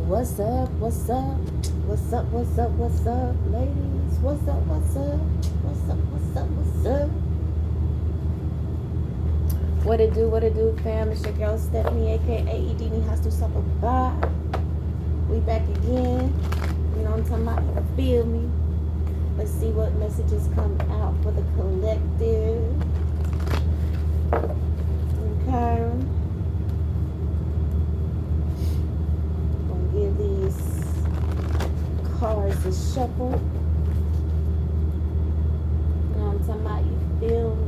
What's up? What's up? What's up? What's up? What's up, ladies? What's up? What's up? What's up? What's up? What's up? What it do? What it do, fam? It's your girl Stephanie, aka Edini has to suffer by. We back again. You know what I'm talking about? You feel me? Let's see what messages come out for the collective. Okay. Gonna give these cards a shuffle. You know what I'm talking about? You feel me?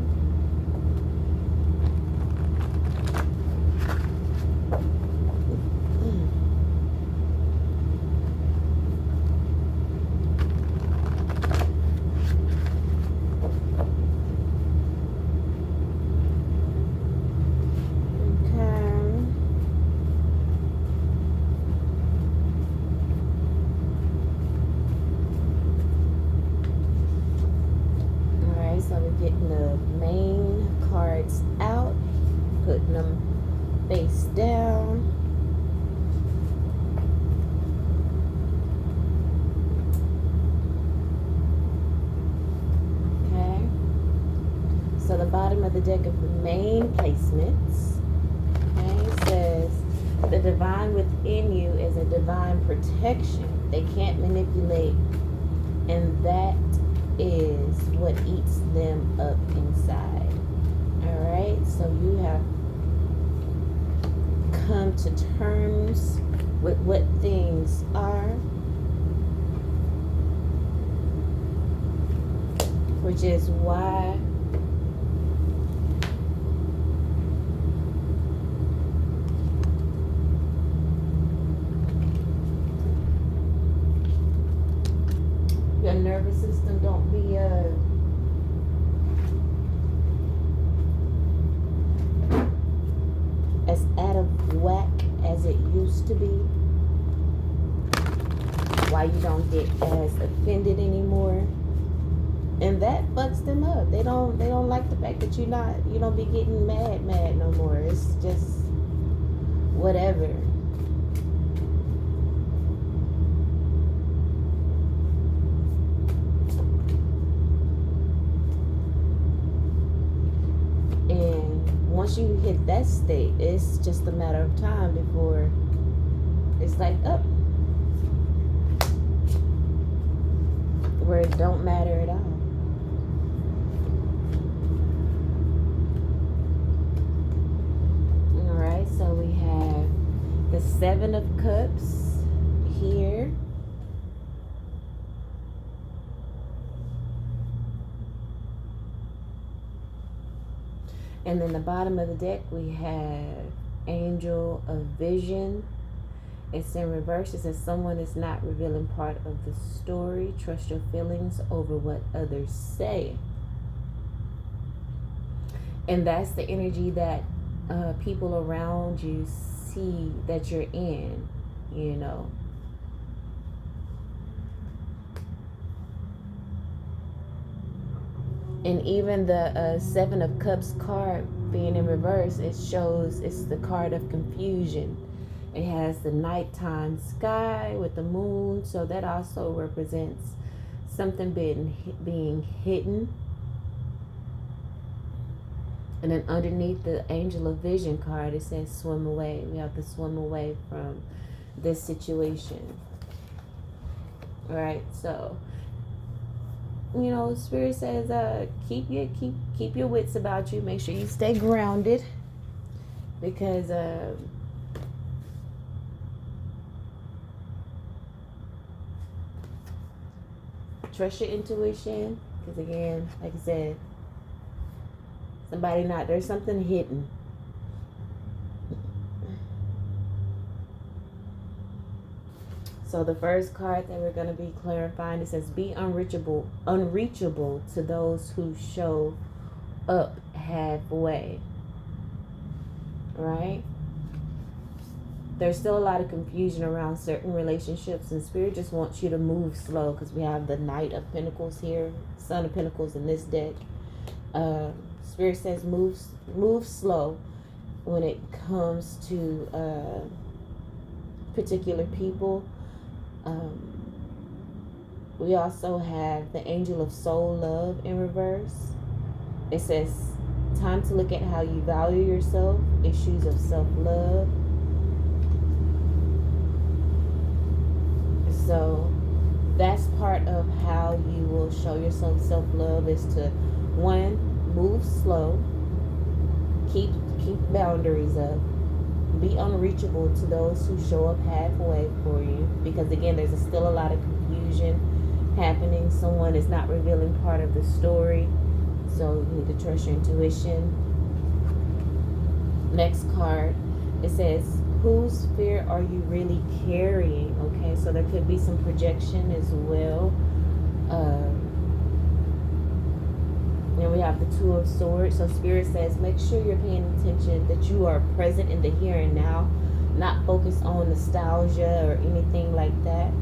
Getting the main cards out, putting them face down. Okay. So the bottom of the deck of the main placements, okay, says the divine within you is a divine protection. They can't manipulate, and that is what eats them up inside. All right, so you have come to terms with what things are, which is why your nervous system don't be as out of whack as it used to be. Why you don't get as offended anymore, and that fucks them up. They don't like the fact that you don't be getting mad no more. It's just whatever. Once you hit that state, it's just a matter of time before it's like up, where it don't matter at all. All right, so we have the Seven of Cups here. And then the bottom of the deck, we have Angel of Vision. It's in reverse. It says someone is not revealing part of the story. Trust your feelings over what others say. And that's the energy that people around you see that you're in, you know. And even the Seven of Cups card being in reverse, it shows it's the card of confusion. It has the nighttime sky with the moon, so that also represents something being hidden. And then underneath the Angel of Vision card, it says swim away. We have to swim away from this situation. All right, so you know, Spirit says keep your wits about you. Make sure you stay grounded, because trust your intuition, because again, like I said, there's something hidden. So the first card that we're going to be clarifying, it says be unreachable to those who show up halfway. Right? There's still a lot of confusion around certain relationships, and Spirit just wants you to move slow, because we have the Knight of Pentacles here, Son of Pentacles in this deck. Spirit says move slow when it comes to particular people. We also have the angel of soul love in reverse. It says, time to look at how you value yourself, issues of self-love. So that's part of how you will show yourself self-love, is to, one, move slow, keep boundaries up, be unreachable to those who show up halfway for you, because again, there's still a lot of confusion happening. Someone is not revealing part of the story, so you need to trust your intuition. Next card, it says, whose fear are you really carrying? Okay, so there could be some projection as well. And we have the Two of Swords. So Spirit says, make sure you're paying attention, that you are present in the here and now, not focused on nostalgia or anything like that.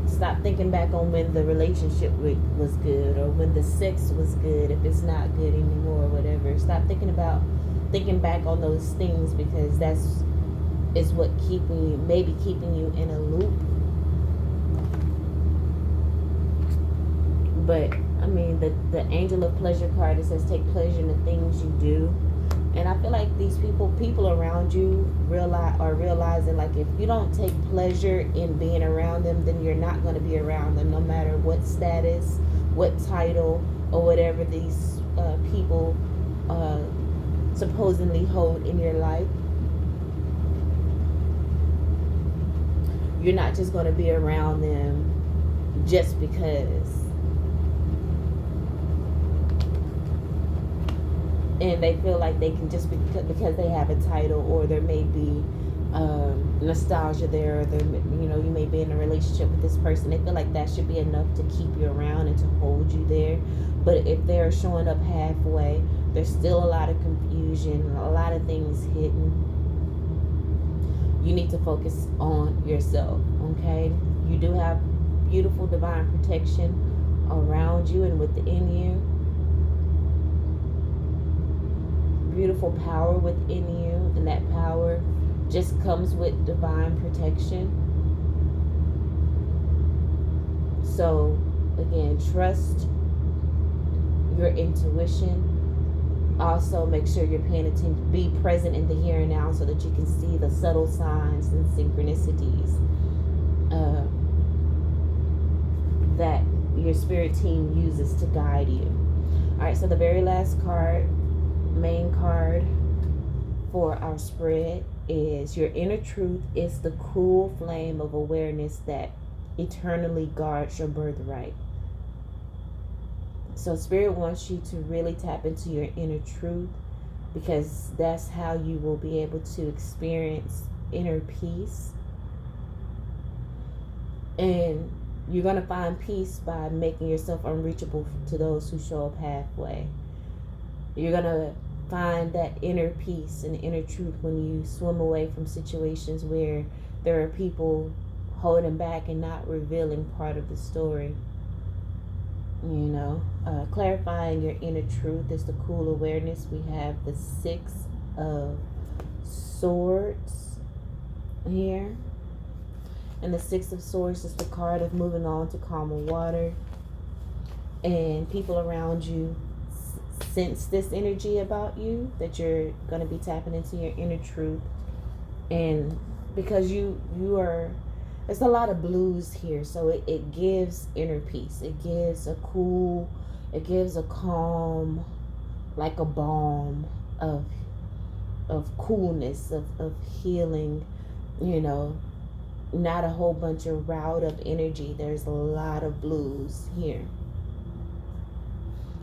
Stop thinking back on when the relationship was good, or when the sex was good, if it's not good anymore or whatever. Stop thinking back on those things, because is what maybe keeping you in a loop. But I mean, the angel of pleasure card, it says take pleasure in the things you do. And I feel like these people around you are realizing, like, if you don't take pleasure in being around them, then you're not going to be around them, no matter what status, what title, or whatever these people supposedly hold in your life. You're not just going to be around them just because. And they feel like they can, just because they have a title, or there may be nostalgia there, or you may be in a relationship with this person. They feel like that should be enough to keep you around and to hold you there. But if they're showing up halfway, there's still a lot of confusion, a lot of things hidden. You need to focus on yourself, okay? You do have beautiful divine protection around you and within you. Beautiful power within you, and that power just comes with divine protection. So again, trust your intuition. Also make sure you're paying attention, be present in the here and now, so that you can see the subtle signs and synchronicities that your spirit team uses to guide you. All right, so the very last card, main card for our spread, is your inner truth is the cool flame of awareness that eternally guards your birthright. So Spirit wants you to really tap into your inner truth, because that's how you will be able to experience inner peace. And you're going to find peace by making yourself unreachable to those who show up halfway. You're going to find that inner peace and inner truth when you swim away from situations where there are people holding back and not revealing part of the story. Clarifying your inner truth is the cool awareness. We have the Six of Swords here. And the Six of Swords is the card of moving on to calmer water. And people around you sense this energy about you, that you're going to be tapping into your inner truth. And because you are, there's a lot of blues here, so it gives inner peace. It gives a cool, it gives a calm, like a balm of coolness, of healing, not a whole bunch of riled up energy. There's a lot of blues here.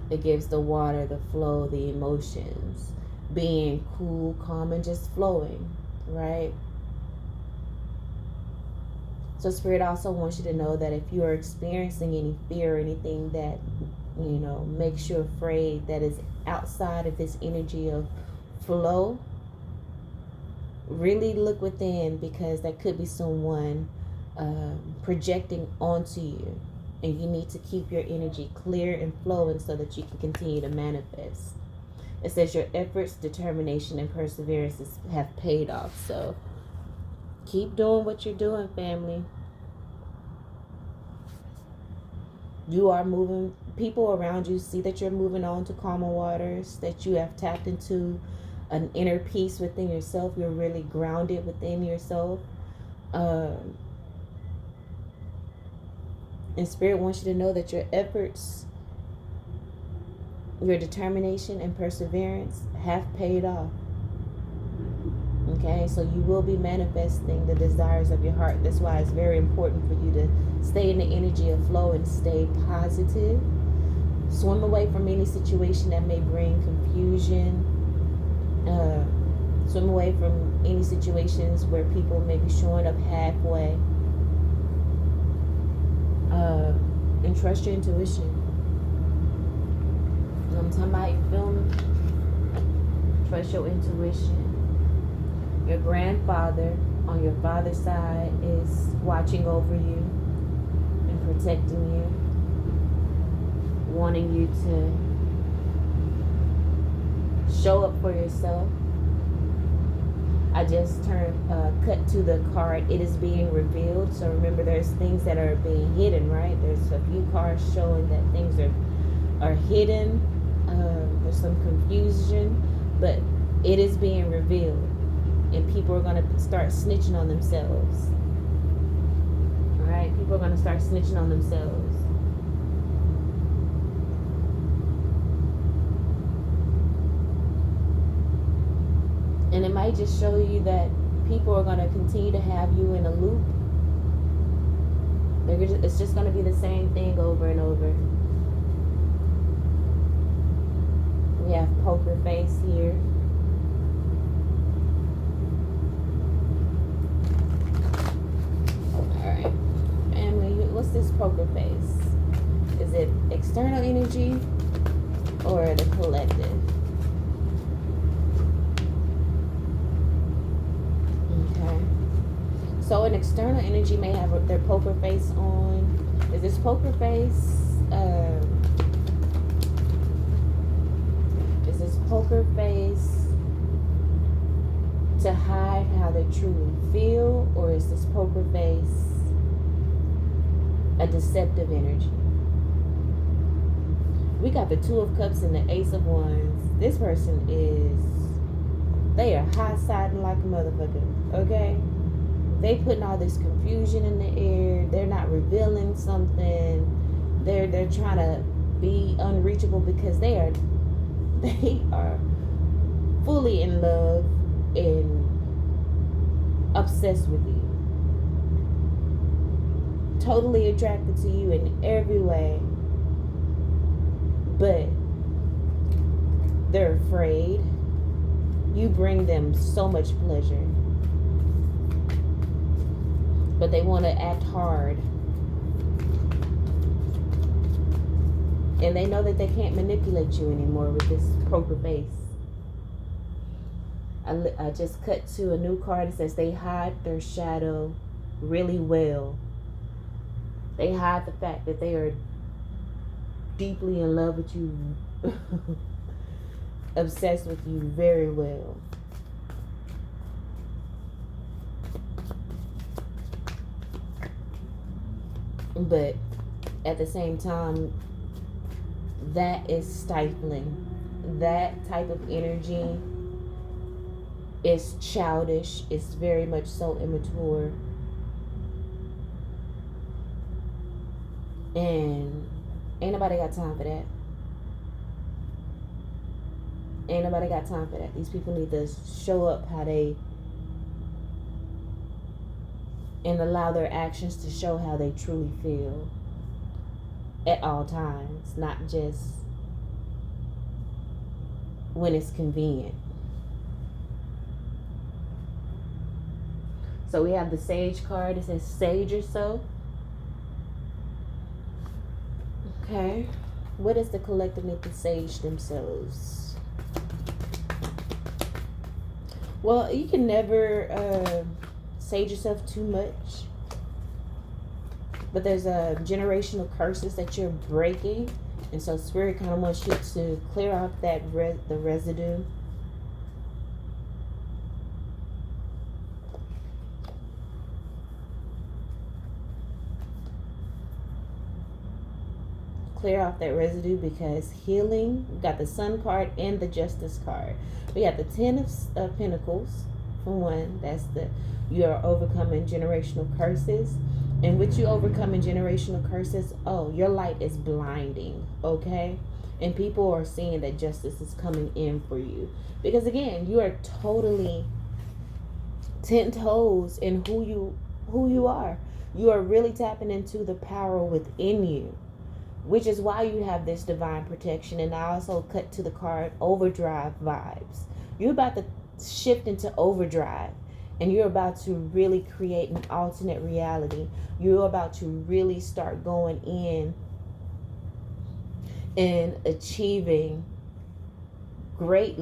It gives the water, the flow, the emotions, being cool, calm, and just flowing, right? So Spirit also wants you to know that if you are experiencing any fear or anything that, makes you afraid, that is outside of this energy of flow, really look within, because that could be someone projecting onto you. And you need to keep your energy clear and flowing so that you can continue to manifest. It says your efforts, determination, and perseverance have paid off. So keep doing what you're doing, family. You are moving. People around you see that you're moving on to calmer waters, that you have tapped into an inner peace within yourself. You're really grounded within yourself. And Spirit wants you to know that your efforts, your determination, and perseverance have paid off. Okay, so you will be manifesting the desires of your heart. That's why it's very important for you to stay in the energy of flow and stay positive. Swim away from any situation that may bring confusion. Swim away from any situations where people may be showing up halfway. And trust your intuition. I'm talking about your feeling. Trust your intuition. Your grandfather on your father's side is watching over you and protecting you, wanting you to show up for yourself. I just cut to the card, it is being revealed. So remember, there's things that are being hidden, right? There's a few cards showing that things are hidden. There's some confusion, but it is being revealed. And people are going to start snitching on themselves. All right? People are going to start snitching on themselves. And it might just show you that people are going to continue to have you in a loop. It's just going to be the same thing over and over. We have poker face here. Alright. Family, what's this poker face? Is it external energy or the collective? So an external energy may have their poker face on. Is this poker face? Is this poker face to hide how they truly feel, or is this poker face a deceptive energy? We got the Two of Cups and the Ace of Wands. This person they are hot-siding like a motherfucker. Okay. They putting all this confusion in the air. They're not revealing something. They're trying to be unreachable because they are fully in love and obsessed with you. Totally attracted to you in every way. But they're afraid. You bring them so much pleasure. But they want to act hard. And they know that they can't manipulate you anymore with this poker face. I just cut to a new card that says they hide their shadow really well. They hide the fact that they are deeply in love with you, obsessed with you very well. But at the same time, that is stifling. That type of energy is childish. It's very much so immature. And ain't nobody got time for that. Ain't nobody got time for that. These people need to show up how they, and allow their actions to show how they truly feel at all times, not just when it's convenient. So we have the Sage card. It says sage yourself. Okay. What does the collective need to sage themselves? Well, you can never sage yourself too much. But there's generational curses that you're breaking. And so Spirit kind of wants you to clear out that the residue. Clear off that residue, because healing, we got the Sun card and the Justice card. We got the Ten of Pentacles for one. That's you are overcoming generational curses. And with you overcoming generational curses, oh, your light is blinding, okay? And people are seeing that justice is coming in for you. Because again, you are totally 10 toes in who you are. You are really tapping into the power within you, which is why you have this divine protection. And I also cut to the card overdrive vibes. You're about to shift into overdrive, and you're about to really create an alternate reality. You're about to really start going in and achieving great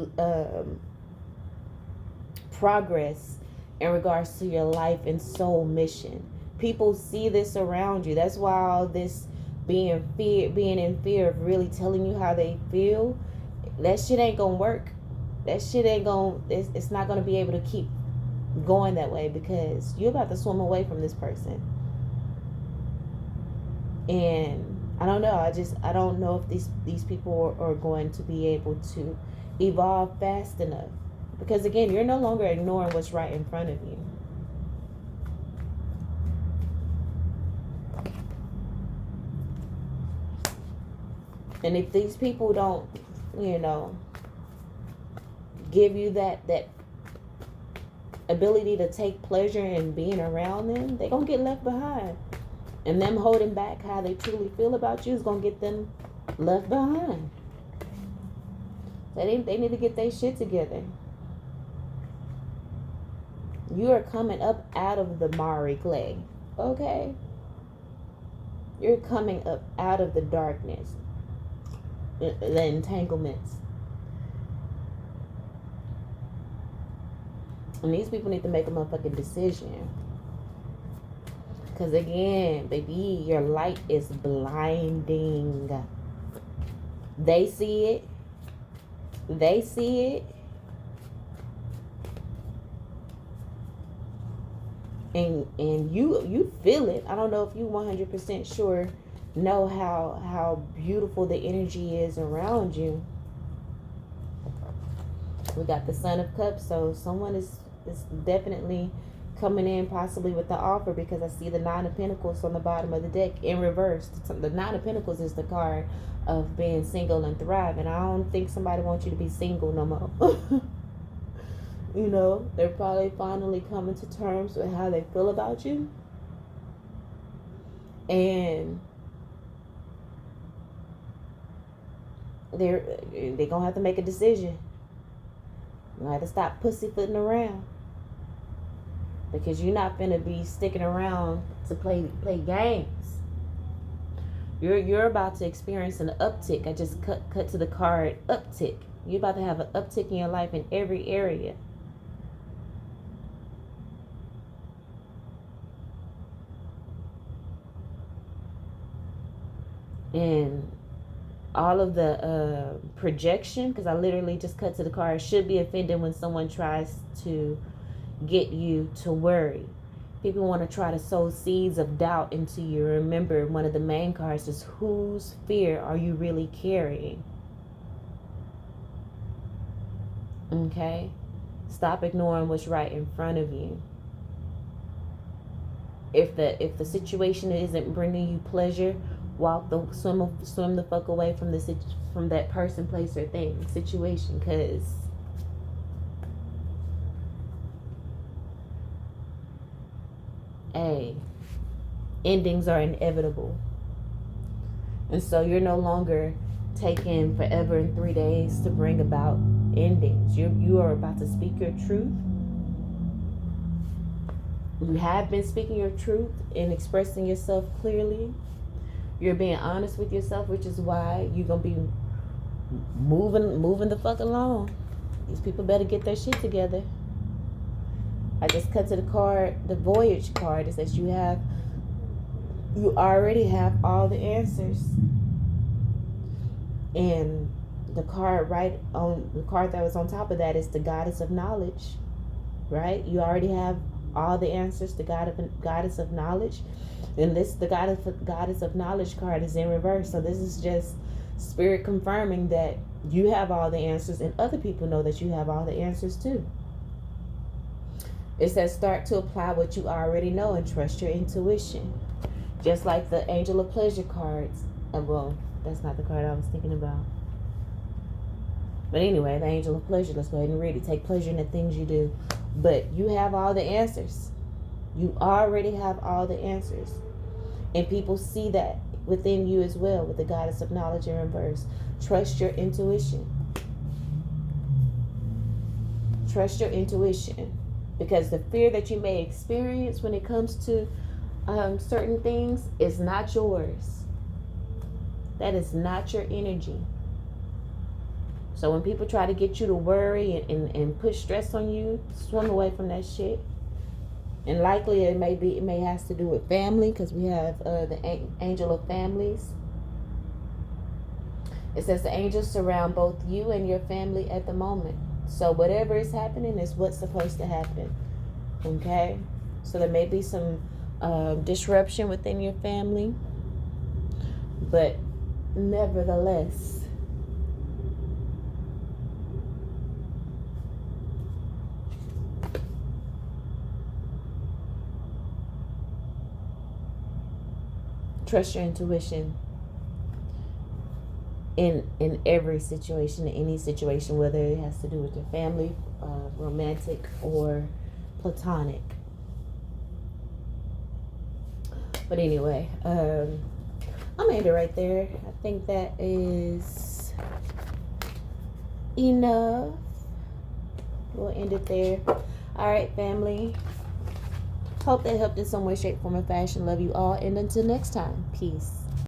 progress in regards to your life and soul mission. People see this around you. That's why all this being in fear of really telling you how they feel, that shit ain't gonna work. That shit ain't gonna, it's not gonna be able to keep going that way, because you're about to swim away from this person. And I don't know, I don't know if these people are going to be able to evolve fast enough, because again, you're no longer ignoring what's right in front of you. And if these people don't, give you that ability to take pleasure in being around them, they're gonna get left behind. And them holding back how they truly feel about you is gonna get them left behind. They need to get their shit together. You are coming up out of the miry clay, okay? You're coming up out of the darkness, the entanglements. And these people need to make a motherfucking decision. Because again, baby, your light is blinding. They see it. They see it. And you feel it. I don't know if you 100% sure know how beautiful the energy is around you. We got the Sun of Cups, so someone is definitely coming in possibly with the offer, because I see the Nine of Pentacles on the bottom of the deck in reverse. The Nine of Pentacles is the card of being single and thriving. I don't think somebody wants you to be single no more. They're probably finally coming to terms with how they feel about you. And they're going to have to make a decision. You're going to have to stop pussyfooting around. Because you're not going to be sticking around to play games. You're about to experience an uptick. I just cut to the card uptick. You're about to have an uptick in your life in every area. And all of the projection, because I literally just cut to the card, should be offended when someone tries to get you to worry. People want to try to sow seeds of doubt into you. Remember, one of the main cards is, whose fear are you really carrying? Okay? Stop ignoring what's right in front of you. If the situation isn't bringing you pleasure, swim the fuck away from that person, place, or thing, situation, because endings are inevitable. And so you're no longer taking forever and 3 days to bring about endings. You are about to speak your truth. You have been speaking your truth and expressing yourself clearly. You're being honest with yourself, which is why you're going to be moving the fuck along. These people better get their shit together. I just cut to the card, the Voyage card. It says you already have all the answers. And the card that was on top of that is the goddess of knowledge, right? You already have all the answers. The goddess of knowledge, and the goddess of knowledge card is in reverse. So this is just spirit confirming that you have all the answers, and other people know that you have all the answers too. It says start to apply what you already know and trust your intuition. Just like the angel of pleasure cards. Well, that's not the card I was thinking about. But anyway, the angel of pleasure, let's go ahead and read it. Take pleasure in the things you do. But you have all the answers. You already have all the answers. And people see that within you as well, with the goddess of knowledge in reverse. Trust your intuition. Trust your intuition. Because the fear that you may experience when it comes to certain things is not yours. That is not your energy. So when people try to get you to worry and put stress on you, swim away from that shit. And likely it may has to do with family, because we have the angel of families. It says the angels surround both you and your family at the moment. So whatever is happening is what's supposed to happen. Okay? So there may be some disruption within your family. But nevertheless, trust your intuition in every situation, in any situation, whether it has to do with your family, romantic or platonic. But anyway, I'm end it right there. I think that is enough. We'll end it there. All right, family. Hope that helped in some way, shape, form, or fashion. Love you all. And until next time, peace.